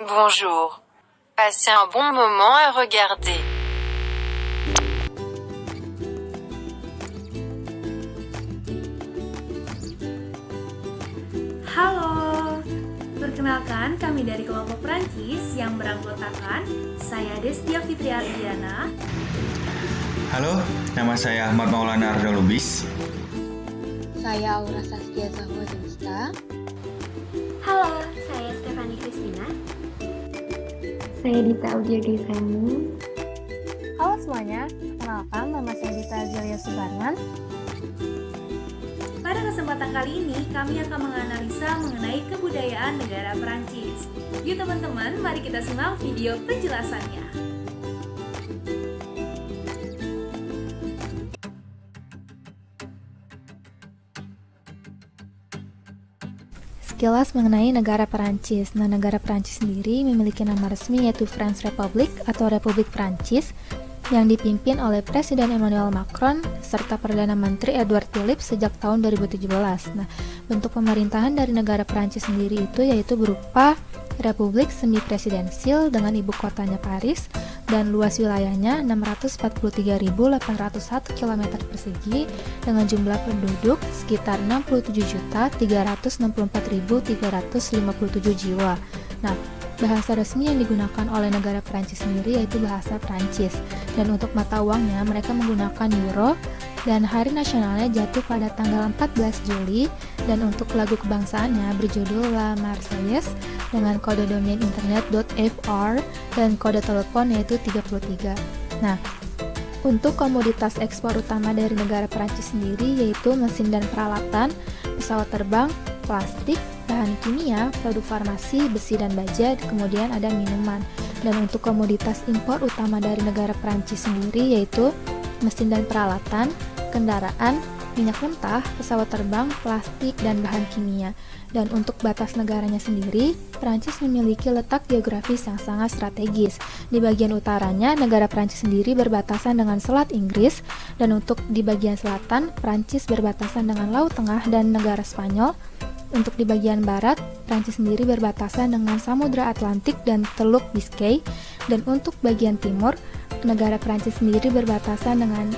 Bonjour. Passez un bon moment à regarder. Halo, perkenalkan kami dari kelompok Perancis yang beranggotakan saya Destia Fitri Ardiana. Halo, nama saya Ahmad Maulana Arda Lubis. Saya Aura Saskia Zahwa Dinsta. Halo, saya Stefani Kristina. Saya Dita Audia Grisani. Halo semuanya, perkenalkan nama saya Dita Azalia Subarman. Pada kesempatan kali ini, kami akan menganalisa mengenai kebudayaan negara Perancis. Yuk teman-teman, mari kita simak video penjelasannya. Sekilas mengenai negara Perancis. Nah, negara Perancis sendiri memiliki nama resmi yaitu French Republic atau Republik Perancis yang dipimpin oleh Presiden Emmanuel Macron serta Perdana Menteri Edouard Philippe sejak tahun 2017. Nah, bentuk pemerintahan dari negara Perancis sendiri itu yaitu berupa Republik semi-presidensil dengan ibu kotanya Paris dan luas wilayahnya 643.801 km persegi dengan jumlah penduduk sekitar 67.364.357 jiwa. Nah, bahasa resmi yang digunakan oleh negara Perancis sendiri yaitu bahasa Perancis. Dan untuk mata uangnya mereka menggunakan euro dan hari nasionalnya jatuh pada tanggal 14 Juli dan untuk lagu kebangsaannya berjudul La Marseillaise dengan kode domain internet.fr dan kode telepon yaitu 33. Nah, untuk komoditas ekspor utama dari negara Perancis sendiri yaitu mesin dan peralatan, pesawat terbang, plastik, bahan kimia, produk farmasi, besi dan baja, kemudian ada minuman. Dan untuk komoditas impor utama dari negara Perancis sendiri yaitu mesin dan peralatan, kendaraan, minyak mentah, pesawat terbang, plastik, dan bahan kimia. Dan untuk batas negaranya sendiri, Perancis memiliki letak geografis yang sangat strategis. Di bagian utaranya, negara Perancis sendiri berbatasan dengan Selat Inggris, dan untuk di bagian selatan, Perancis berbatasan dengan Laut Tengah dan negara Spanyol. Untuk di bagian barat, Prancis sendiri berbatasan dengan Samudra Atlantik dan Teluk Biscay, dan untuk bagian timur, negara Prancis sendiri berbatasan dengan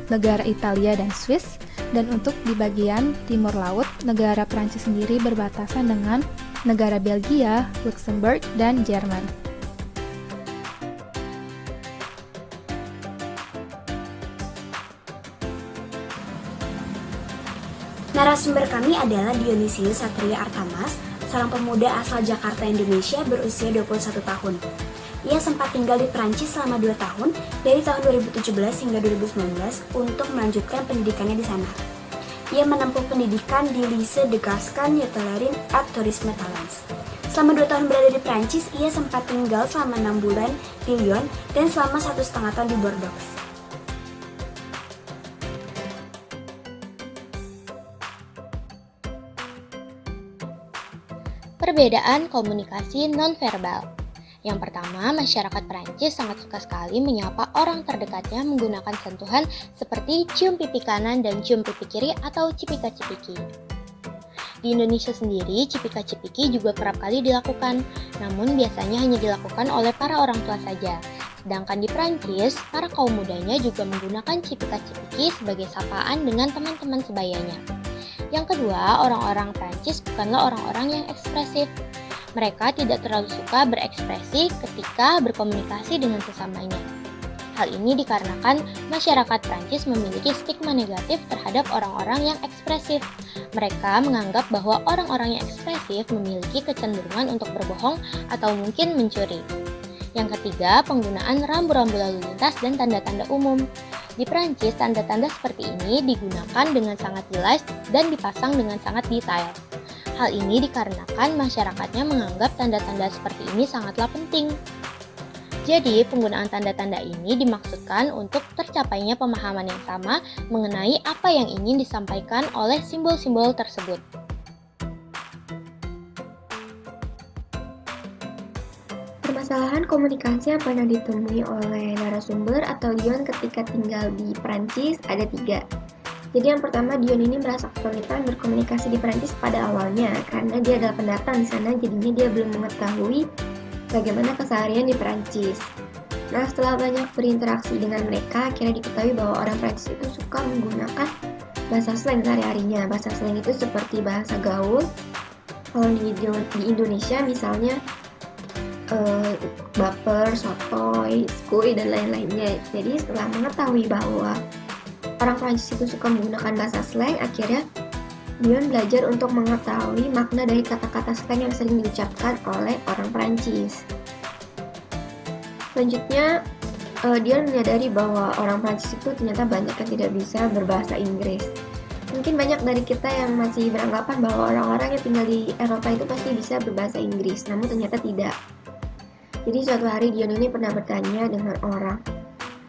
negara Italia dan Swiss, dan untuk di bagian timur laut, negara Prancis sendiri berbatasan dengan negara Belgia, Luxembourg, dan Jerman. Narasumber kami adalah Dionysius Satria Artamas, seorang pemuda asal Jakarta, Indonesia berusia 21 tahun. Ia sempat tinggal di Perancis selama 2 tahun, dari tahun 2017 hingga 2019 untuk melanjutkan pendidikannya di sana. Ia menempuh pendidikan di Lycée de Gascogne Yotelerin at Tourisme Talence. Selama 2 tahun berada di Perancis, ia sempat tinggal selama 6 bulan di Lyon dan selama 1,5 tahun di Bordeaux. Perbedaan komunikasi nonverbal. Yang pertama, masyarakat Perancis sangat suka sekali menyapa orang terdekatnya menggunakan sentuhan seperti cium pipi kanan dan cium pipi kiri atau cipika-cipiki. Di Indonesia sendiri, cipika-cipiki juga kerap kali dilakukan, namun biasanya hanya dilakukan oleh para orang tua saja. Sedangkan di Perancis, para kaum mudanya juga menggunakan cipika-cipiki sebagai sapaan dengan teman-teman sebayanya. Yang kedua, orang-orang Prancis bukanlah orang-orang yang ekspresif. Mereka tidak terlalu suka berekspresi ketika berkomunikasi dengan sesamanya. Hal ini dikarenakan masyarakat Prancis memiliki stigma negatif terhadap orang-orang yang ekspresif. Mereka menganggap bahwa orang-orang yang ekspresif memiliki kecenderungan untuk berbohong atau mungkin mencuri. Yang ketiga, penggunaan rambu-rambu lalu lintas dan tanda-tanda umum. Di Prancis, tanda-tanda seperti ini digunakan dengan sangat jelas dan dipasang dengan sangat detail. Hal ini dikarenakan masyarakatnya menganggap tanda-tanda seperti ini sangatlah penting. Jadi, penggunaan tanda-tanda ini dimaksudkan untuk tercapainya pemahaman yang sama mengenai apa yang ingin disampaikan oleh simbol-simbol tersebut. Permasalahan komunikasi yang pernah ditemui oleh narasumber atau Dion ketika tinggal di Perancis ada 3. Jadi yang pertama, Dion ini merasa kesulitan berkomunikasi di Perancis pada awalnya karena dia adalah pendatang di sana, jadinya dia belum mengetahui bagaimana keseharian di Perancis. Nah, setelah banyak berinteraksi dengan mereka, akhirnya diketahui bahwa orang Prancis itu suka menggunakan bahasa slang sehari-harinya. Bahasa slang itu seperti bahasa gaul. Kalau di Indonesia misalnya baper, sotoy, skuy, dan lain-lainnya. Jadi setelah mengetahui bahwa orang Prancis itu suka menggunakan bahasa slang, akhirnya Dion belajar untuk mengetahui makna dari kata-kata slang yang sering diucapkan oleh orang Prancis. Selanjutnya, Dion menyadari bahwa orang Prancis itu ternyata banyak yang tidak bisa berbahasa Inggris. Mungkin banyak dari kita yang masih beranggapan bahwa orang-orang yang tinggal di Eropa itu pasti bisa berbahasa Inggris, namun ternyata tidak. Jadi suatu hari Dion ini pernah bertanya dengan orang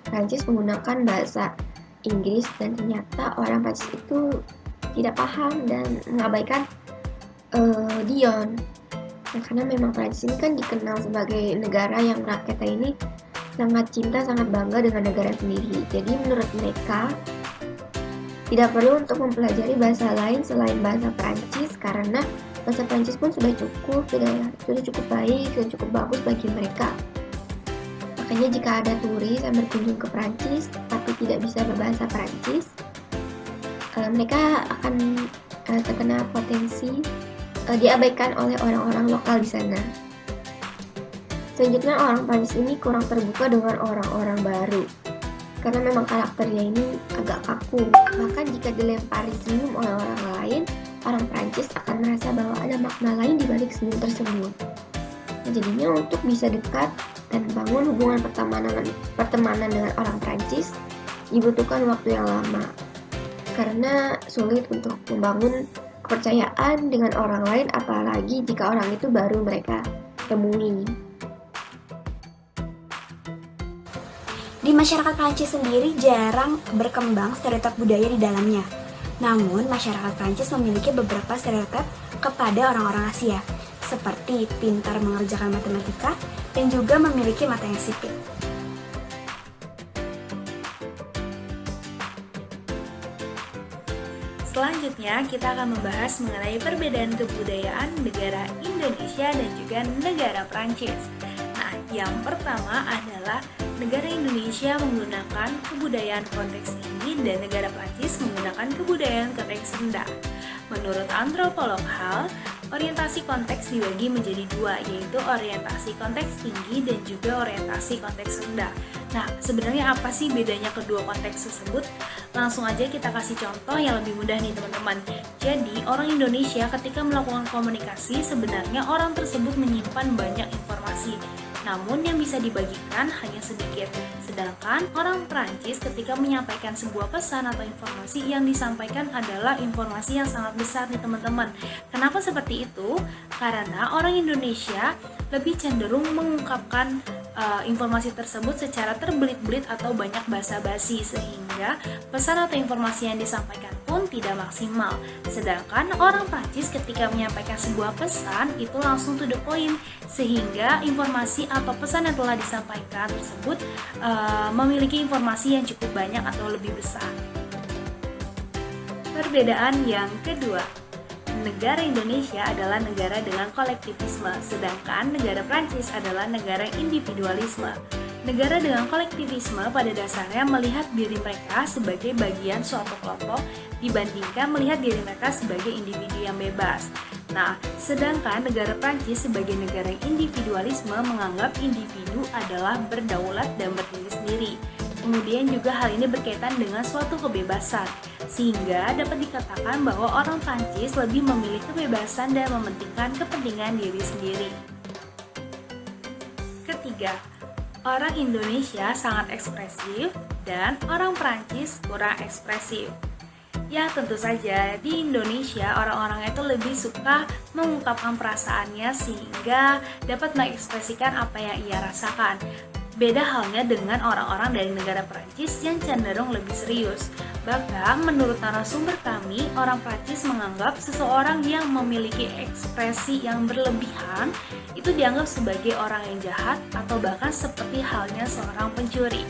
Prancis menggunakan bahasa Inggris, dan ternyata orang Prancis itu tidak paham dan mengabaikan Dion. Nah, karena memang Prancis ini kan dikenal sebagai negara yang rakyatnya ini sangat cinta, sangat bangga dengan negara sendiri. Jadi menurut mereka tidak perlu untuk mempelajari bahasa lain selain bahasa Prancis, karena bahasa Prancis pun sudah cukup baik dan cukup bagus bagi mereka. Makanya jika ada turis yang berkunjung ke Prancis tapi tidak bisa berbahasa Prancis, mereka akan terkena potensi diabaikan oleh orang-orang lokal di sana. Selanjutnya, orang Prancis ini kurang terbuka dengan orang-orang baru karena memang karakternya ini agak kaku. Bahkan jika dilempari senyum oleh orang lain, orang Prancis akan merasa bahwa ada makna lain di balik senyum tersebut. Nah, jadinya untuk bisa dekat dan bangun hubungan pertemanan dengan orang Prancis dibutuhkan waktu yang lama, karena sulit untuk membangun kepercayaan dengan orang lain, apalagi jika orang itu baru mereka temui. Di masyarakat Prancis sendiri jarang berkembang stereotip budaya di dalamnya. Namun, masyarakat Prancis memiliki beberapa stereotip kepada orang-orang Asia, seperti pintar mengerjakan matematika dan juga memiliki mata yang sipit. Selanjutnya, kita akan membahas mengenai perbedaan kebudayaan negara Indonesia dan juga negara Prancis. Nah, yang pertama adalah negara Indonesia menggunakan kebudayaan konteks tinggi dan negara Prancis menggunakan kebudayaan konteks rendah. Menurut antropolog Hall, orientasi konteks dibagi menjadi dua, yaitu orientasi konteks tinggi dan juga orientasi konteks rendah. Nah, sebenarnya apa sih bedanya kedua konteks tersebut? Langsung aja kita kasih contoh yang lebih mudah nih teman-teman. Jadi, orang Indonesia ketika melakukan komunikasi, sebenarnya orang tersebut menyimpan banyak informasi, namun yang bisa dibagikan hanya sedikit. Sedangkan orang Prancis ketika menyampaikan sebuah pesan atau informasi, yang disampaikan adalah informasi yang sangat besar nih teman-teman. Kenapa seperti itu? Karena orang Indonesia lebih cenderung mengungkapkan informasi tersebut secara terbelit-belit atau banyak basa-basi, sehingga pesan atau informasi yang disampaikan pun tidak maksimal. Sedangkan orang Prancis ketika menyampaikan sebuah pesan itu langsung to the point, sehingga informasi atau pesan yang telah disampaikan tersebut memiliki informasi yang cukup banyak atau lebih besar. Perbedaan yang kedua, negara Indonesia adalah negara dengan kolektivisme, sedangkan negara Prancis adalah negara individualisme. Negara dengan kolektivisme pada dasarnya melihat diri mereka sebagai bagian suatu kelompok dibandingkan melihat diri mereka sebagai individu yang bebas. Nah, sedangkan negara Prancis sebagai negara individualisme menganggap individu adalah berdaulat dan berdiri sendiri. Kemudian juga hal ini berkaitan dengan suatu kebebasan, sehingga dapat dikatakan bahwa orang Prancis lebih memilih kebebasan dan mementingkan kepentingan diri sendiri. Ketiga, orang Indonesia sangat ekspresif dan orang Prancis kurang ekspresif. Ya, tentu saja di Indonesia orang-orang itu lebih suka mengungkapkan perasaannya sehingga dapat mengekspresikan apa yang ia rasakan. Beda halnya dengan orang-orang dari negara Prancis yang cenderung lebih serius. Bahkan menurut narasumber kami, orang Prancis menganggap seseorang yang memiliki ekspresi yang berlebihan itu dianggap sebagai orang yang jahat atau bahkan seperti halnya seorang pencuri.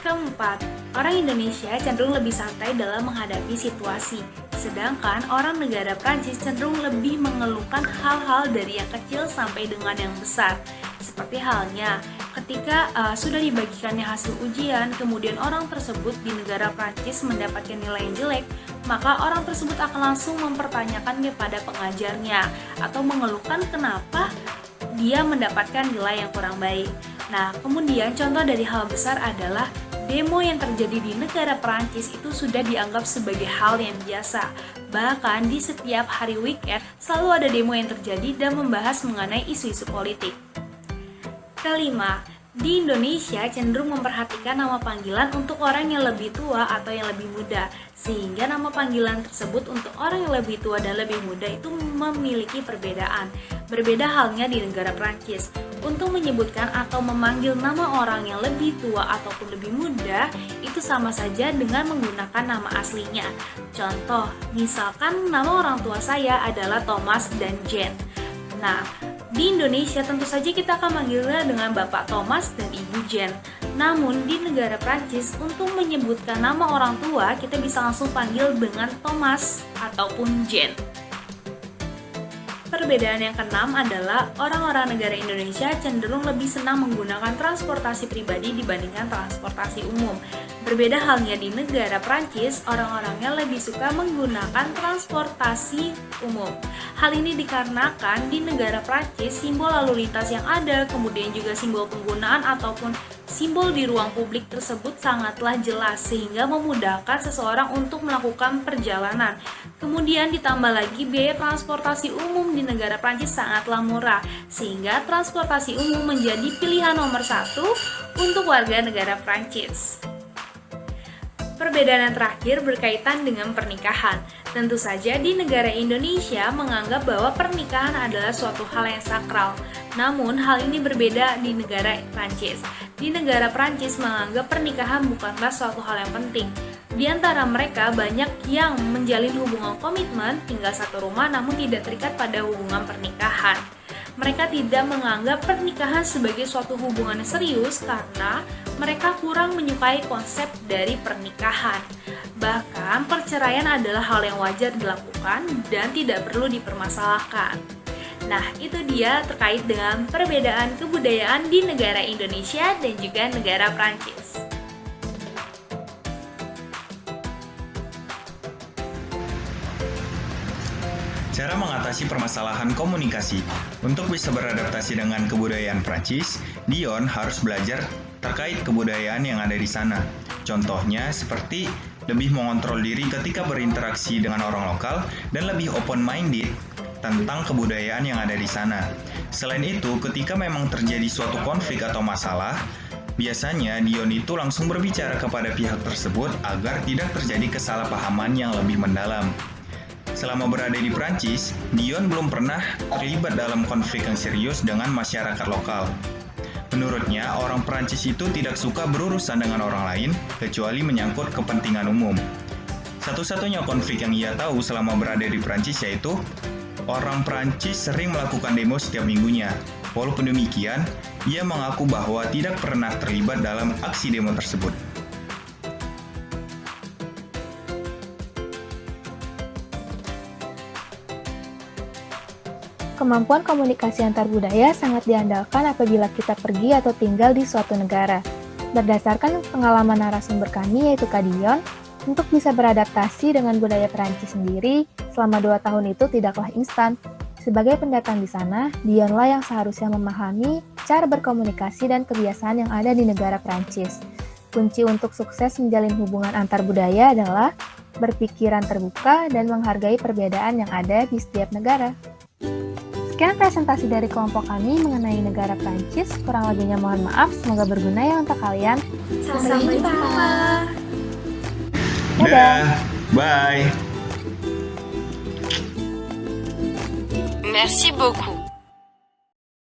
Keempat, orang Indonesia cenderung lebih santai dalam menghadapi situasi, Sedangkan orang negara Prancis cenderung lebih mengeluhkan hal-hal dari yang kecil sampai dengan yang besar. Seperti halnya ketika sudah dibagikannya hasil ujian, kemudian orang tersebut di negara Prancis mendapatkan nilai yang jelek, maka orang tersebut akan langsung mempertanyakan kepada pengajarnya atau mengeluhkan kenapa dia mendapatkan nilai yang kurang baik. Nah, kemudian contoh dari hal besar adalah demo yang terjadi di negara Prancis itu sudah dianggap sebagai hal yang biasa. Bahkan di setiap hari weekend selalu ada demo yang terjadi dan membahas mengenai isu-isu politik. Kelima, di Indonesia cenderung memperhatikan nama panggilan untuk orang yang lebih tua atau yang lebih muda, sehingga nama panggilan tersebut untuk orang yang lebih tua dan lebih muda itu memiliki perbedaan. Berbeda halnya di negara Prancis. Untuk menyebutkan atau memanggil nama orang yang lebih tua ataupun lebih muda, itu sama saja dengan menggunakan nama aslinya. Contoh, misalkan nama orang tua saya adalah Thomas dan Jane. Nah, di Indonesia tentu saja kita akan manggilnya dengan Bapak Thomas dan Ibu Jane. Namun di negara Prancis untuk menyebutkan nama orang tua kita bisa langsung panggil dengan Thomas ataupun Jane. Perbedaan yang keenam adalah orang-orang negara Indonesia cenderung lebih senang menggunakan transportasi pribadi dibandingkan transportasi umum. Berbeda halnya di negara Prancis, orang-orangnya lebih suka menggunakan transportasi umum. Hal ini dikarenakan di negara Prancis simbol lalu lintas yang ada, kemudian juga simbol penggunaan ataupun simbol di ruang publik tersebut sangatlah jelas sehingga memudahkan seseorang untuk melakukan perjalanan. Kemudian ditambah lagi biaya transportasi umum di negara Prancis sangatlah murah sehingga transportasi umum menjadi pilihan nomor 1 untuk warga negara Prancis. Perbedaan yang terakhir berkaitan dengan pernikahan. Tentu saja di negara Indonesia menganggap bahwa pernikahan adalah suatu hal yang sakral. Namun hal ini berbeda di negara Prancis. Di negara Prancis menganggap pernikahan bukanlah suatu hal yang penting. Di antara mereka banyak yang menjalin hubungan komitmen tinggal satu rumah namun tidak terikat pada hubungan pernikahan. Mereka tidak menganggap pernikahan sebagai suatu hubungan yang serius karena mereka kurang menyukai konsep dari pernikahan. Bahkan perceraian adalah hal yang wajar dilakukan dan tidak perlu dipermasalahkan. Nah, itu dia terkait dengan perbedaan kebudayaan di negara Indonesia dan juga negara Prancis. Cara mengatasi permasalahan komunikasi. Untuk bisa beradaptasi dengan kebudayaan Prancis, Dion harus belajar terkait kebudayaan yang ada di sana. Contohnya seperti lebih mengontrol diri ketika berinteraksi dengan orang lokal dan lebih open-minded tentang kebudayaan yang ada di sana. Selain itu, ketika memang terjadi suatu konflik atau masalah, biasanya Dion itu langsung berbicara kepada pihak tersebut agar tidak terjadi kesalahpahaman yang lebih mendalam. Selama berada di Prancis, Dion belum pernah terlibat dalam konflik yang serius dengan masyarakat lokal. Menurutnya, orang Prancis itu tidak suka berurusan dengan orang lain, kecuali menyangkut kepentingan umum. Satu-satunya konflik yang ia tahu selama berada di Prancis yaitu, orang Prancis sering melakukan demo setiap minggunya. Walaupun demikian, ia mengaku bahwa tidak pernah terlibat dalam aksi demo tersebut. Kemampuan komunikasi antar budaya sangat diandalkan apabila kita pergi atau tinggal di suatu negara. Berdasarkan pengalaman narasumber kami yaitu Kak Dion, untuk bisa beradaptasi dengan budaya Perancis sendiri selama 2 tahun itu tidaklah instan. Sebagai pendatang di sana, Dionlah yang seharusnya memahami cara berkomunikasi dan kebiasaan yang ada di negara Perancis. Kunci untuk sukses menjalin hubungan antar budaya adalah berpikiran terbuka dan menghargai perbedaan yang ada di setiap negara. Sekian presentasi dari kelompok kami mengenai negara Prancis. Kurang lebihnya mohon maaf, semoga berguna ya untuk kalian. Sampai jumpa. Dadah, bye. Merci beaucoup.